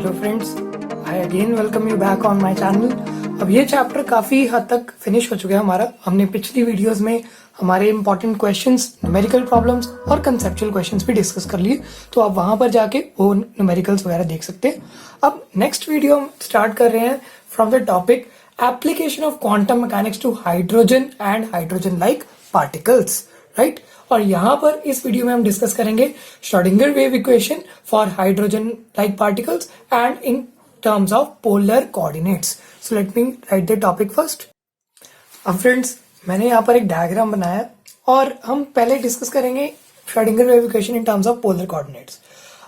Hello friends, I again welcome you back on my channel. अब ये chapter काफ़ी हद तक फिनिश हो चुका है हमारा। हमने पिछली वीडियोस में हमारे इंपॉर्टेंट क्वेश्चंस, न्यूमेरिकल प्रॉब्लम्स और कंसेप्चुअल क्वेश्चंस भी डिस्कस कर लिए, तो आप वहां पर जाके वो न्यूमेरिकल्स वगैरह देख सकते हैं। अब नेक्स्ट वीडियो हम स्टार्ट कर रहे हैं from the topic application of quantum mechanics to hydrogen and hydrogen like particles, right. और यहाँ पर इस वीडियो में हम डिस्कस करेंगे Schrodinger wave equation for hydrogen like particles and in terms of polar coordinates. So let me write the topic first. अब friends, मैंने यहाँ पर एक डायग्राम बनाया और हम पहले डिस्कस करेंगे Schrodinger wave equation in terms of polar coordinates.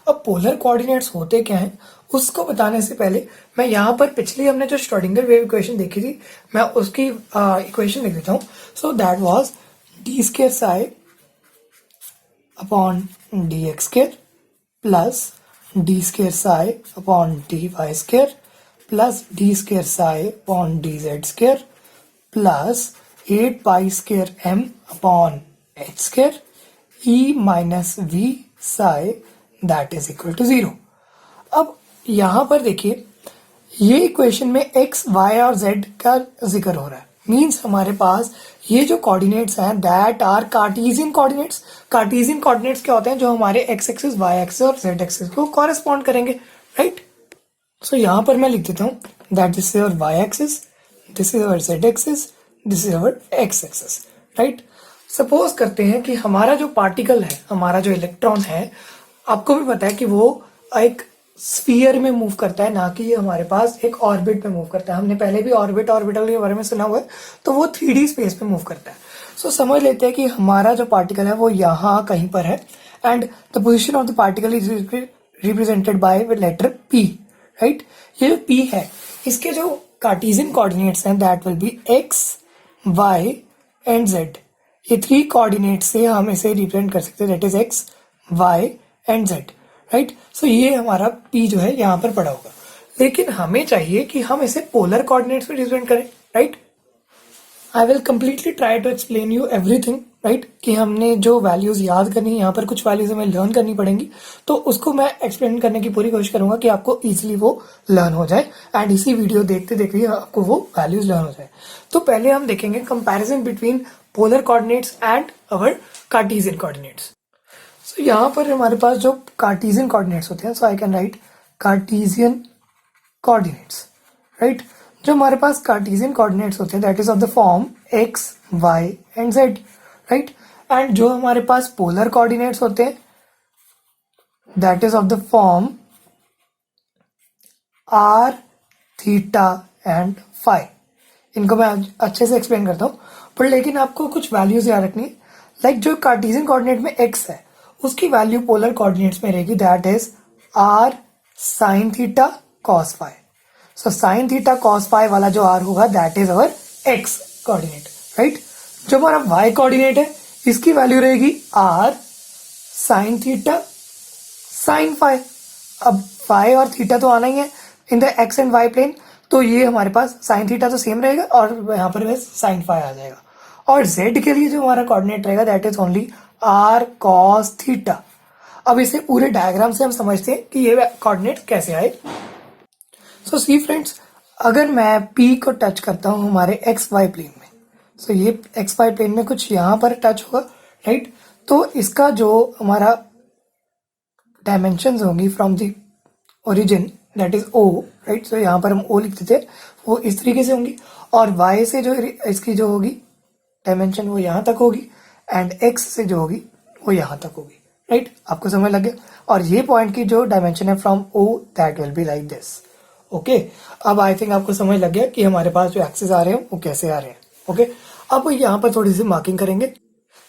अब पोलर कोऑर्डिनेट्स होते क्या हैं उसको बताने से पहले मैं यहाँ पर पिछली हमने जो श्रोडिंगर वेव इक्वेशन देखी थी, मैं उसकी इक्वेशन लिख देता हूँ। So that was D square Sai upon dx square plus d square psi upon dy square plus d square psi upon dz square plus 8 pi square m upon h square e minus v psi that is equal to 0। अब यहाँ पर देखिए, ये equation में x, y और z का जिक्र हो रहा है। मीन्स हमारे पास ये जो कोऑर्डिनेट्स हैं that are Cartesian coordinates. Cartesian coordinates क्या होते हैं? जो हमारे एक्स एक्सिस, वाई एक्सिस और जेड एक्सिस को कॉरेस्पॉन्ड करेंगे, राइट। सो यहाँ पर मैं लिख देता हूँ that this is our Y axis, this is our Z axis, this is our X axis, right. Suppose करते हैं कि हमारा जो पार्टिकल है, हमारा जो इलेक्ट्रॉन है, आपको भी पता है कि वो एक स्फीयर में मूव करता है, ना कि हमारे पास एक ऑर्बिट में मूव करता है। हमने पहले भी ऑर्बिट ऑर्बिटल के बारे में सुना हुआ है, तो वो 3D स्पेस में मूव करता है। सो समझ लेते हैं कि हमारा जो पार्टिकल है वो यहाँ कहीं पर है and the position of the particle is represented by letter P, right. ये जो P है, इसके जो कार्टेशियन कोऑर्डिनेट्स हैं that will be x, y and z। ये 3 कोऑर्डिनेट्स से हम इसे रिप्रेजेंट कर सकते हैं, that is x, y and z, right. So ये हमारा P जो है यहाँ पर पड़ा होगा, लेकिन हमें चाहिए कि हम इसे पोलर कोऑर्डिनेट्स में रिप्रेजेंट करें, right. I will completely try to explain you everything, right. कि हमने जो वैल्यूज याद करनी है, यहाँ पर कुछ वैल्यूज हमें लर्न करनी पड़ेंगी, तो उसको मैं एक्सप्लेन करने की पूरी कोशिश करूंगा कि आपको इजीली वो लर्न हो जाए एंड इसी वीडियो देखते देखते आपको वो वैल्यूज लर्न हो जाए। तो पहले हम देखेंगे comparison between polar coordinates and our Cartesian coordinates. So यहाँ पर हमारे पास जो कार्टेशियन कोऑर्डिनेट्स होते हैं, so I can write Cartesian coordinates, right. जो हमारे पास कार्टेशियन कोऑर्डिनेट्स होते हैं that is of the form x, y and z, right. And जो हमारे पास पोलर कोऑर्डिनेट्स होते हैं that is of the form r, theta and phi. इनको मैं अच्छे से एक्सप्लेन करता हूँ, पर लेकिन आपको कुछ वैल्यूज याद रखनी है। लाइक जो कार्टेशियन कोऑर्डिनेट में x है, उसकी वैल्यू पोलर कोऑर्डिनेट्स में रहेगी that is r sine theta cos phi. So sine theta cos phi वाला जो r होगा that is our x coordinate, right. जो हमारा y कोऑर्डिनेट है, इसकी वैल्यू रहेगी r sine theta sine phi. अब फाई और थीटा तो आना ही है in the x and y plane, तो ये हमारे पास साइन थीटा तो सेम रहेगा और यहाँ पर बस साइन फाई आ जाएगा। और z के लिए जो हमारा कोऑर्डिनेट रहेगा that is only r cos theta. अब इसे पूरे डायग्राम से हम समझते हैं कि ये कोऑर्डिनेट कैसे आए। सो सी फ्रेंड्स, अगर मैं P को टच करता हूँ हमारे एक्स वाई प्लेन में, सो ये एक्स वाई प्लेन में कुछ यहाँ पर टच होगा, राइट। तो इसका जो हमारा डायमेंशंस होंगी from the origin that is O, right. So यहाँ पर हम O लिखते थे, वो इस तरीके से होंगी। और Y से जो इसकी जो होगी डायमेंशन वो यहाँ तक होगी एंड X से जो होगी वो यहाँ तक होगी, राइट। आपको समझ लग गया। और ये पॉइंट की जो डायमेंशन है from O that will be like this, okay. अब आई थिंक आपको समझ लग गया कि हमारे पास जो एक्सिस आ रहे हैं वो कैसे आ रहे हैं, ओके। अब यहाँ पर थोड़ी सी मार्किंग करेंगे।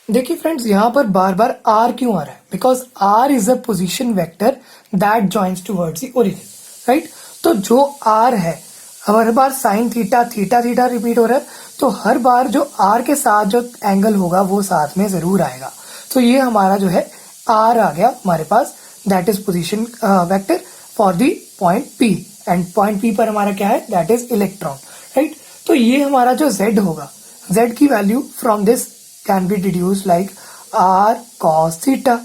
देखिए फ्रेंड्स, यहाँ पर बार बार R क्यों आ रहा है? Because R is a position vector that joins towards the origin, right. तो जो R है, हर बार sine theta theta theta repeat हो रहा है, तो हर बार जो R के साथ जो एंगल होगा वो साथ में जरूर आएगा। तो ये हमारा जो है R आ गया हमारे पास, that is position vector for the point P and point P पर हमारा क्या है? That is electron, right. तो ये हमारा जो Z होगा, Z की value from this can be deduce like R cos theta.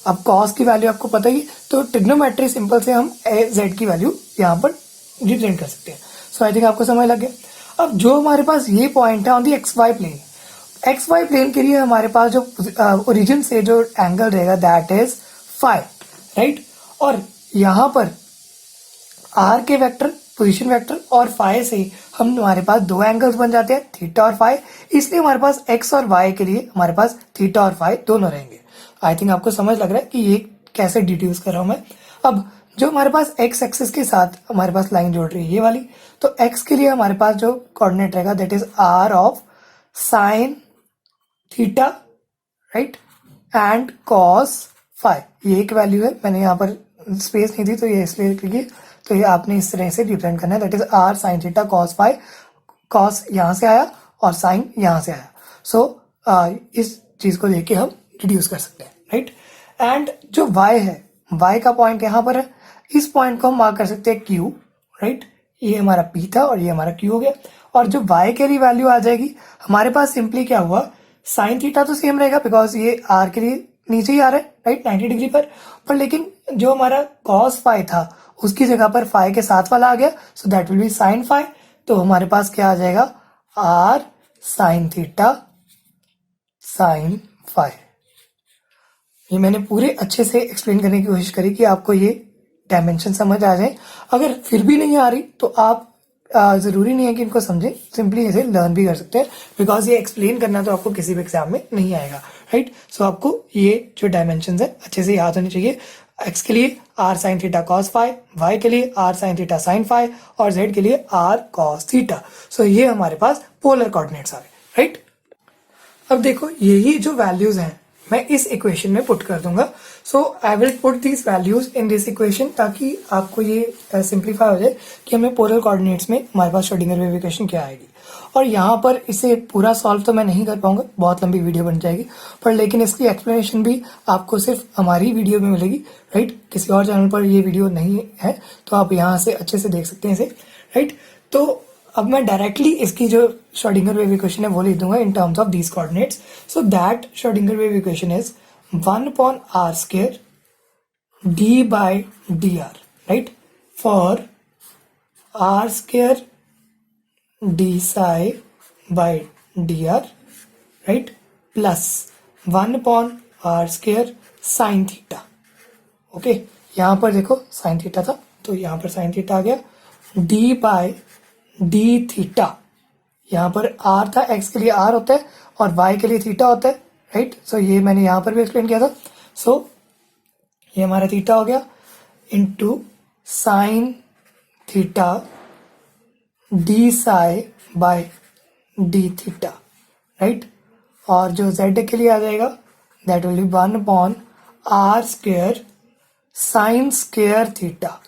अब कॉस की वैल्यू आपको पता ही है, तो ट्रिग्नोमेट्री सिंपल से हम जेड की वैल्यू यहाँ पर रिप्रेजेंट कर सकते हैं. सो आई थिंक आपको समझ लग गया. अब जो हमारे पास ये पॉइंट है on the X Y plane, X Y plane के लिए हमारे पास जो ओरिजिन से जो एंगल रहेगा दैट इज फाई, राइट. और यहाँ पर आर के वेक्टर, पोजीशन वेक्टर और फाई से हमारे पास दो एंगल्स बन जाते हैं, थीटा और फाई. इसलिए हमारे पास एक्स और वाई के लिए हमारे पास थीटा और फाई दोनों रहेंगे. आई थिंक आपको समझ लग रहा है कि ये कैसे डिड्यूस कर रहा हूं मैं. अब जो हमारे पास एक्स एक्सिस के साथ हमारे पास लाइन जोड़ रही है ये वाली, तो एक्स के लिए हमारे पास जो कोऑर्डिनेट रहेगा that is R of sine theta, right, and cos phi. ये एक वैल्यू है, मैंने यहाँ पर स्पेस नहीं दी तो ये इसलिए क्योंकि, तो ये आपने इस तरह से रिप्रेजेंट करना है that is R sine theta cos phi. Cos यहाँ से आया और साइन यहाँ से आया. सो इस चीज को लेके हम रिड्यूस कर सकते हैं, राइट. एंड जो y है, y का पॉइंट यहाँ पर है, इस पॉइंट को हम मार्क कर सकते हैं q, राइट. ये हमारा p था और ये हमारा q हो गया. और जो y के लिए वैल्यू आ जाएगी हमारे पास सिंपली क्या हुआ, साइन थीटा तो सेम रहेगा बिकॉज ये r के लिए नीचे ही आ रहा है, राइट, 90 डिग्री पर लेकिन जो हमारा cos फाई था उसकी जगह पर फाई के साथ वाला आ गया, so that will be sine phi. तो हमारे पास क्या आ जाएगा, r sine theta sine phi. ये मैंने पूरे अच्छे से एक्सप्लेन करने की कोशिश करी कि आपको ये डायमेंशन समझ आ जाए. अगर फिर भी नहीं आ रही तो आप जरूरी नहीं है कि इनको समझें, सिंपली इसे लर्न भी कर सकते हैं बिकॉज ये एक्सप्लेन करना तो आपको किसी भी एग्जाम में नहीं आएगा, राइट. सो आपको ये जो डायमेंशन है अच्छे से याद होने चाहिए. एक्स के लिए R sine theta cos phi, Y के लिए R sine theta sine phi और जेड के लिए आर कॉस थीटा. सो ये हमारे पास पोलर कोऑर्डिनेट्स आ गए, राइट. अब देखो यही जो वैल्यूज हैं मैं इस इक्वेशन में पुट कर दूंगा. So I will put these values in this equation ताकि आपको ये सिंप्लीफाई हो जाए कि हमें पोलर कोऑर्डिनेट्स में हमारे पास श्रोडिंगर वेव इक्वेशन क्या आएगी. और यहाँ पर इसे पूरा सॉल्व तो मैं नहीं कर पाऊंगा, बहुत लंबी वीडियो बन जाएगी, पर लेकिन इसकी एक्सप्लेनेशन भी आपको सिर्फ हमारी वीडियो में मिलेगी, राइट. किसी और चैनल पर ये वीडियो नहीं है तो आप यहाँ से अच्छे से देख सकते हैं इसे, राइट. तो अब मैं डायरेक्टली इसकी जो श्रोडिंगर वेव इक्वेशन है वो लिख दूंगा इन terms of these coordinates. So that Schrodinger wave equation is 1/r² d by dr, right, for r² d psi by dr, right, plus 1/r² sin theta. Okay, यहाँ पर देखो sine theta था तो यहाँ पर साइन थीटा आ गया, d by d theta. यहाँ पर r था, x के लिए r होता है और y के लिए थीटा होता है, राइट. सो ये मैंने यहाँ पर भी एक्सप्लेन किया था. सो ये हमारा थीटा हो गया into sine theta D psi by D theta, right. और जो z के लिए आ जाएगा that will be 1/r² sine square theta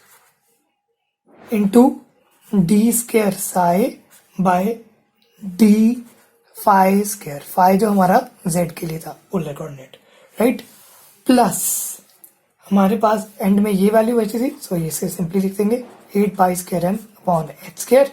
into d² psi by D phi square. Phi जो हमारा z के लिए था पोलर कोऑर्डिनेट, राइट. प्लस हमारे पास एंड में ये वैल्यू बची थी, सो इसे सिंपली लिख देंगे 8π²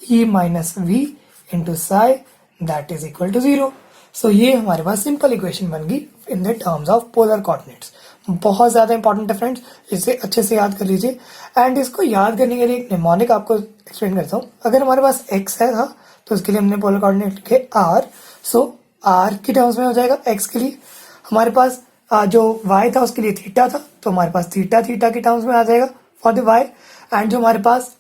e minus V into psi that is equal to 0. So ये हमारे पास सिंपल इक्वेशन बन गई in the terms of polar coordinates. बहुत ज्यादा इंपॉर्टेंट है फ्रेंड्स, इसे अच्छे से याद कर लीजिए. एंड इसको याद करने के लिए एक निमोनिक आपको एक्सप्लेन करता हूँ. अगर हमारे पास x है था तो उसके लिए हमने पोलर कोऑर्डिनेट लिखे r. सो r की टर्म्स में हो जाएगा x के लिए. हमारे पास जो y था उसके लिए थीटा था तो हमारे पास थीटा थीटा की टर्म्स में आ जाएगा फॉर द y. एंड जो हमारे पास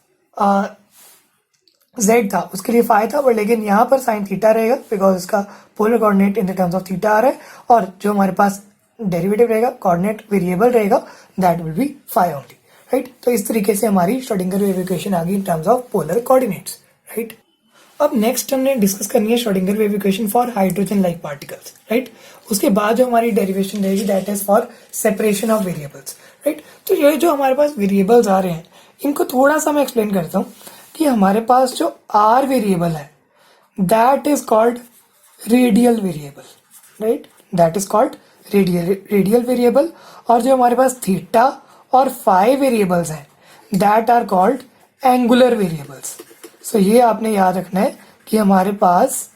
z था उसके लिए फाई था, बट लेकिन यहाँ पर साइन थीटा रहेगा बिकॉज इसका polar coordinate in the terms of theta आ रहा है. और जो हमारे पास डेरिवेटिव रहेगा, कोऑर्डिनेट वेरिएबल रहेगा, that will be phi only, right. तो इस तरीके से हमारी श्रोडिंगर वेव इक्वेशन आ गई इन terms of polar coordinates, right. अब नेक्स्ट हमने डिस्कस करनी है Schrodinger wave equation for hydrogen like particles, right. उसके बाद जो हमारी डेरिवेशन रहेगी that is for separation of variables, right. तो ये जो हमारे पास वेरिएबल्स आ रहे हैं इनको थोड़ा सा मैं एक्सप्लेन करता हूँ कि हमारे पास जो r वेरिएबल है that is called radial variable, right. That is called radial variable. और जो हमारे पास थीटा और फाई वेरिएबल्स हैं that are called angular variables. So ये आपने याद रखना है कि हमारे पास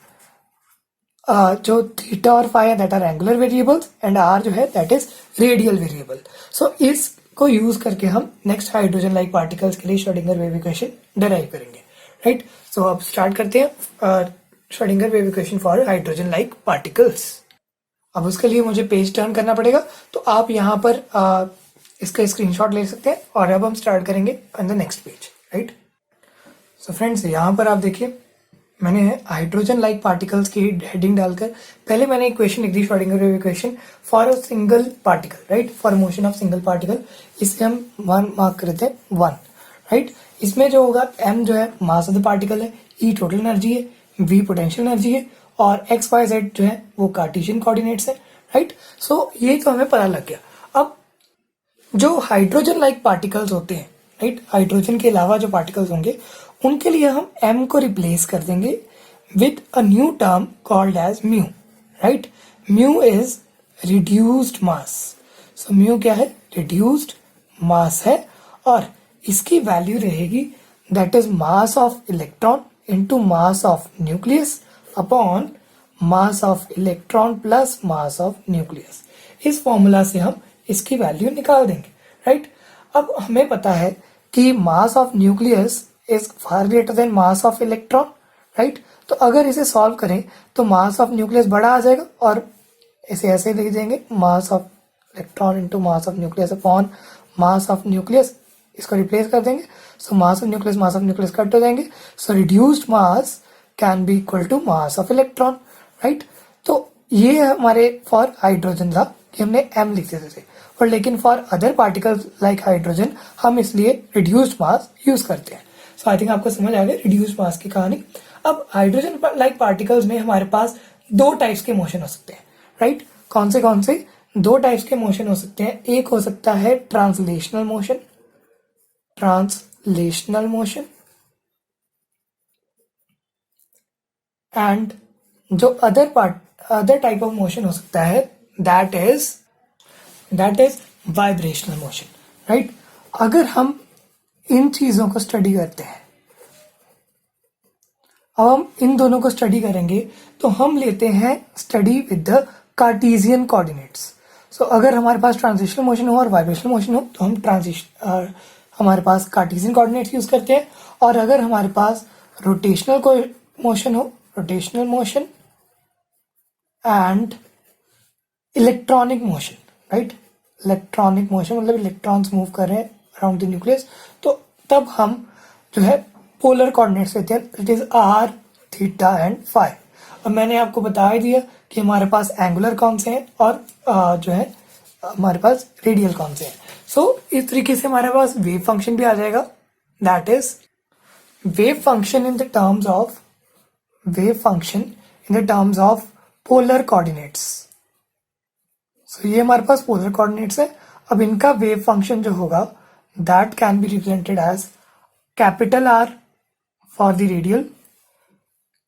जो थीटा और फाई है that are angular variables and R जो है that is radial variable. So इसको यूज करके हम नेक्स्ट हाइड्रोजन लाइक पार्टिकल्स के लिए श्रोडिंगर वेव इक्वेशन डिराइव करेंगे. राइट. सो अब स्टार्ट करते हैं Schrodinger wave equation for hydrogen like particles. अब उसके लिए मुझे पेज टर्न करना पड़ेगा, तो आप यहाँ पर इसका स्क्रीनशॉट ले सकते हैं. और अब हम स्टार्ट करेंगे on the next page. Right. So friends, यहाँ पर आप देखिए मैंने हाइड्रोजन लाइक पार्टिकल्स की हेडिंग डालकर पहले मैंने इक्वेशन लिख दी, Schrodinger wave equation for a single particle. Right. For motion of single particle. इसे हम 1 मार्क करते हैं 1. राइट. इसमें जो होगा m जो है मास ऑफ द पार्टिकल है, e टोटल एनर्जी है, v पोटेंशियल एनर्जी है और x y z जो है वो कार्टेशियन कोऑर्डिनेट्स है. राइट. सो ये तो हमें पता लग गया. अब जो हाइड्रोजन लाइक पार्टिकल्स होते हैं, राइट, हाइड्रोजन के अलावा जो पार्टिकल्स होंगे उनके लिए हम m को रिप्लेस कर देंगे with a new term called as mu. Right. Mu is reduced mass. So mu क्या है? रिड्यूस्ड मास है और इसकी वैल्यू रहेगी that is mass of electron into mass of nucleus upon mass of electron plus mass of nucleus. इस formula से हम इसकी वैल्यू निकाल देंगे. राइट. अब हमें पता है कि मास of nucleus is far greater then mass of electron. Right. तो अगर इसे सॉल्व करें तो मास ऑफ न्यूक्लियस बड़ा आ जाएगा और इसे ऐसे लिख देंगे mass of electron into mass of nucleus upon mass of nucleus. इसको रिप्लेस कर देंगे. So mass of nucleus cut हो जाएंगे. So reduced mass can be equal to mass of electron. Right. तो ये हमारे फॉर हाइड्रोजन था कि हमने m लिख देते थे, और लेकिन for other particles like hydrogen हम इसलिए रिड्यूस्ड मास यूज करते हैं. सो आई थिंक आपको समझ आ गया रिड्यूस्ड मास की कहानी. अब हाइड्रोजन लाइक पार्टिकल्स में हमारे पास दो टाइप्स के मोशन हो सकते हैं. राइट. कौन से? दो टाइप्स के मोशन हो सकते हैं. एक हो सकता है ट्रांसलेशनल मोशन एंड जो अदर टाइप ऑफ मोशन हो सकता है that is vibrational motion. Right. अगर हम इन चीजों को स्टडी करते हैं, अब हम इन दोनों को स्टडी करेंगे तो हम लेते हैं study with the Cartesian coordinates. So अगर हमारे पास ट्रांजिशनल मोशन हो और वाइब्रेशनल मोशन हो तो हम हमारे पास कार्टेशियन कोऑर्डिनेट्स यूज करते हैं. और अगर हमारे पास रोटेशनल मोशन हो, rotational motion and electronic motion. Right. Electronic motion मतलब इलेक्ट्रॉन्स मूव कर रहे हैं अराउंड द न्यूक्लियस, तो तब हम जो है पोलर कोऑर्डिनेट्स लेते हैं. It is R, theta and phi. अब मैंने आपको बता ही दिया कि हमारे पास एंगुलर कौन से हैं और जो है हमारे पास रेडियल कौन से हैं. सो इस तरीके से हमारे पास वेव फंक्शन भी आ जाएगा. That is wave function in the terms of polar coordinates. So ये हमारे पास पोलर कोऑर्डिनेट्स है. अब इनका वेव फंक्शन जो होगा that can be represented as capital R for the radial,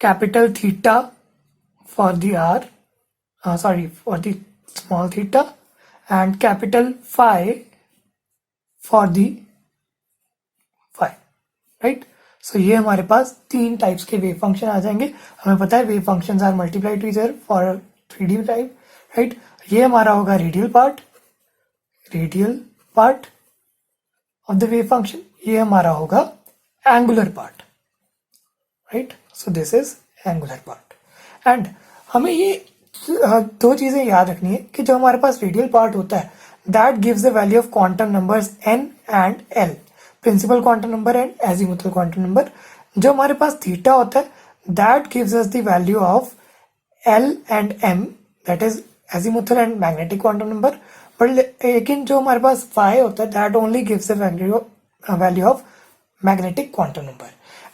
capital theta for the for the small theta, and capital phi for the phi. Right. So ये हमारे पास तीन टाइप्स के wave function आ जाएंगे. हमें पता है wave functions are multiply to each other for 3D type. Right. ये हमारा होगा radial part of the wave function. ये हमारा होगा angular part. Right. So this is angular part. And हमें ये दो चीजें याद रखनी है कि जो हमारे पास रेडियल पार्ट होता है that gives the value of quantum numbers n and l, principal quantum number and azimuthal quantum number. जो हमारे पास थीटा होता है that gives us the value of l and m, that is azimuthal and magnetic quantum number. But लेकिन जो हमारे पास phi होता है that only gives the value of magnetic quantum number.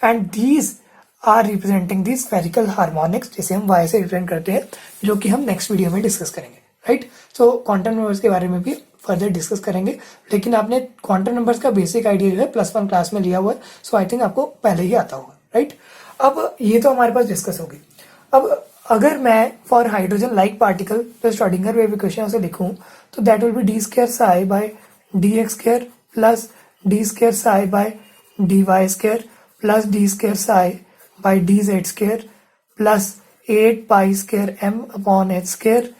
And these are representing the spherical harmonics, जिसे हम y से represent करते हैं, जो कि हम नेक्स्ट वीडियो में डिस्कस करेंगे. राइट. सो क्वांटम नंबर्स के बारे में भी फर्दर डिस्कस करेंगे, लेकिन आपने क्वांटम नंबर्स का बेसिक आइडिया जो है +1 क्लास में लिया हुआ है. सो आई थिंक आपको पहले ही आता होगा. राइट. अब ये तो हमारे पास डिस्कस होगी. अब अगर मैं for hydrogen like particle Schrodinger wave equation से लिखूं तो that will be d square psi by dx square plus d square psi by dy square plus d square psi by dz square plus 8 pi square m upon H square,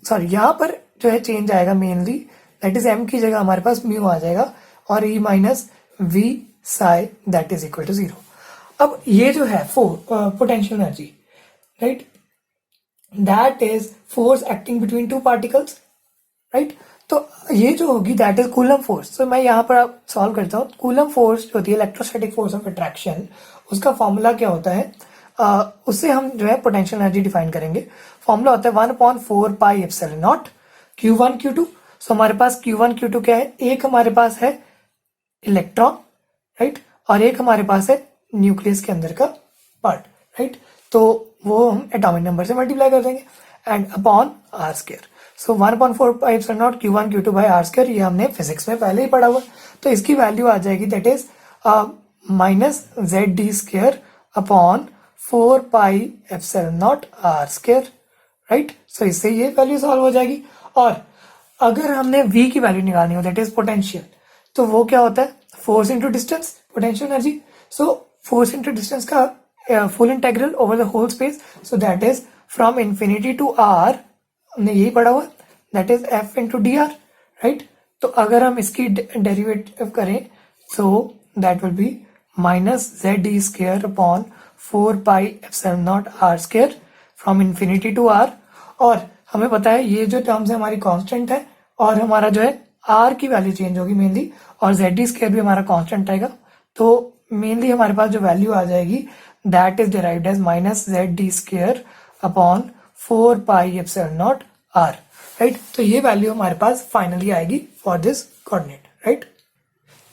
sorry यहाँ पर जो है change आएगा mainly, that is m की जगह हमारे पास mu आ जाएगा और e minus V psi that is equal to 0। अब ये जो है potential energy, right, that is force acting between two particles, right. तो ये जो होगी दैट इज कूलम फोर्स। तो मैं यहाँ पर सॉल्व करता हूँ। कूलम फोर्स जो होती है इलेक्ट्रोस्टैटिक फोर्स ऑफ अट्रैक्शन, उसका फॉर्मूला क्या होता है, उससे हम जो है पोटेंशियल एनर्जी डिफाइन करेंगे। फॉर्मूला होता है 1/4 pi epsilon naught Q1 Q2। सो हमारे पास Q1 Q2 क्या है, एक हमारे पास है इलेक्ट्रॉन, राइट, और एक हमारे पास है न्यूक्लियस के अंदर का पार्ट, राइट। तो वो हम एटॉमिक नंबर से मल्टीप्लाई कर देंगे and upon R square. So 1/4 pi epsilon naught Q1 Q2 by R square, ये हमने फिजिक्स में पहले ही पढ़ा हुआ। तो इसकी वैल्यू आ जाएगी that is minus Z D square upon 4 pi epsilon naught R square, right. So इससे ये वैल्यू सॉल्व हो जाएगी। और अगर हमने v की वैल्यू निकालनी हो दैट इज पोटेंशियल, तो वो क्या होता है, force into distance, potential energy. So force into distance का full integral over the whole space, so that is from infinity to r, हमने यही पढ़ा हुआ, that is f into D R, right. तो अगर हम इसकी डेरिवेटिव करें so that will be minus Z D square upon 4 pi epsilon naught R square from infinity to r। और हमें पता है ये जो टर्म्स है हमारी कांस्टेंट है, और हमारा जो है r की वैल्यू चेंज होगी मेनली, और जेड डी स्क्वायर भी हमारा कांस्टेंट रहेगा। तो मेनली हमारे पास जो वैल्यू आ जाएगी that is derived as minus Z D square upon 4 pi epsilon naught r, right. तो ये वैल्यू हमारे पास फाइनली आएगी फॉर दिस कोऑर्डिनेट, राइट।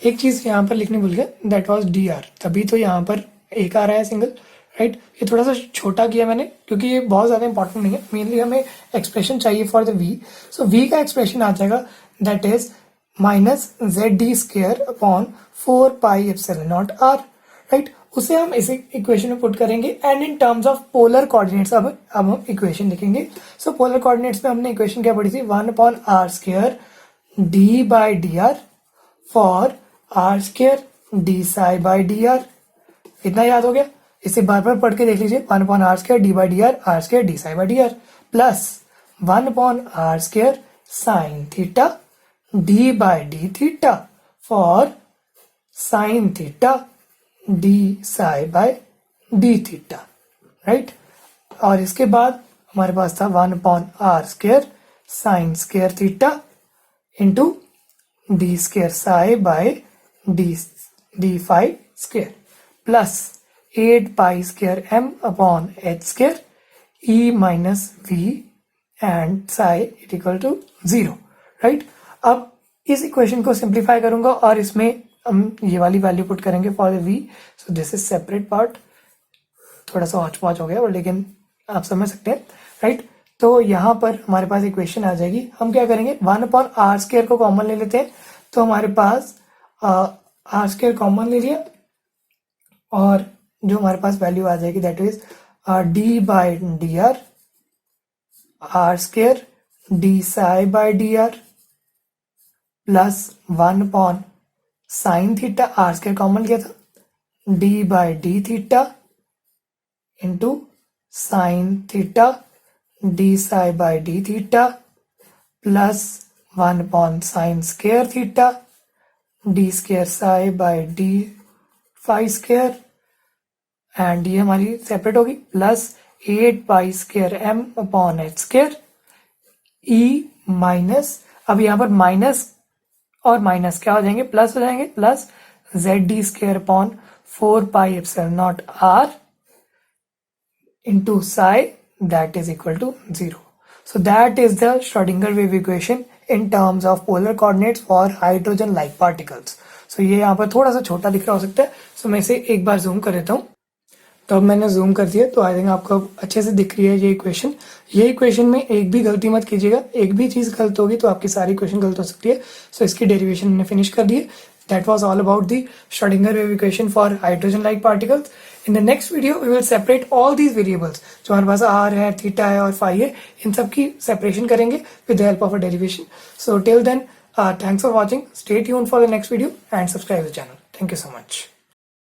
एक चीज यहाँ पर लिखनी भूल गया, दैट वाज डी आर, तभी तो यहाँ पर एक आ रहा है सिंगल, राइट। ये थोड़ा सा छोटा किया मैंने क्योंकि ये बहुत ज्यादा इंपॉर्टेंट नहीं है, मेनली हमें एक्सप्रेशन चाहिए for the v। So v का एक्सप्रेशन आ जाएगा that is minus Z D square upon 4 pi epsilon naught r, right. उसे हम इस इक्वेशन में पुट करेंगे and in terms of polar coordinates अब हम इक्वेशन लिखेंगे। सो पोलर कोऑर्डिनेट्स में हमने इक्वेशन क्या पढ़ी थी, 1/r square d by D are for r square d psi by D are. इतना याद हो गया, इसे बार बार पढ़ के देख लीजिए, 1/r square d by D R square d psi by D R plus 1/r square sine theta d by D theta for sine theta d psi by D theta, right. और इसके बाद हमारे पास था 1/r square sine square theta into D square psi by D phi square plus 8 pi square m upon H square e minus V and psi it equal to 0, right. अब इस equation को simplify करूंगा और इसमें हम ये वाली value put करेंगे for the v। So this is separate part, थोड़ा सा हॉच पॉच हो गया लेकिन आप समझ सकते हैं, राइट। तो यहाँ पर हमारे पास इक्वेशन आ जाएगी, हम क्या करेंगे 1/r स्क्वायर को कॉमन ले लेते हैं। तो हमारे पास r स्क्वायर कॉमन ले लिया और जो हमारे पास वैल्यू आ जाएगी that is d by D R square d psi by D R plus 1 sine theta, R square common लिया था, d by D theta into sine theta d psi by D theta plus 1 sine square theta d square psi by D phi square and ये हमारी separate होगी plus 8 pi square m upon H square e minus, अब यहाँ पर minus और minus क्या हो जाएंगे, प्लस हो जाएंगे, plus Z D square upon 4 pi epsilon naught r into psi that is equal to 0. So that is the Schrodinger wave equation in terms of polar coordinates for hydrogen like particles. So ये यहाँ पर थोड़ा सा छोटा दिख रहा हो सकता है, so मैं इसे एक बार जूम कर देता हूँ। तो अब मैंने जूम कर दिया तो आई थिंक आपको अच्छे से दिख रही है ये इक्वेशन। ये इक्वेशन में एक भी गलती मत कीजिएगा, एक भी चीज गलत होगी तो आपकी सारी इक्वेशन गलत हो सकती है। सो इसकी डेरिवेशन मैंने फिनिश कर दी है। That was all about the Schrodinger wave equation for hydrogen-like particles. In the next video, we will separate all these variables. जो हमारे पास r है, थीटा है और फाई है, इन सब की separation करेंगे with the help of a derivation. So till then, thanks for watching. Stay tuned for the next video and subscribe to the channel. Thank you so much.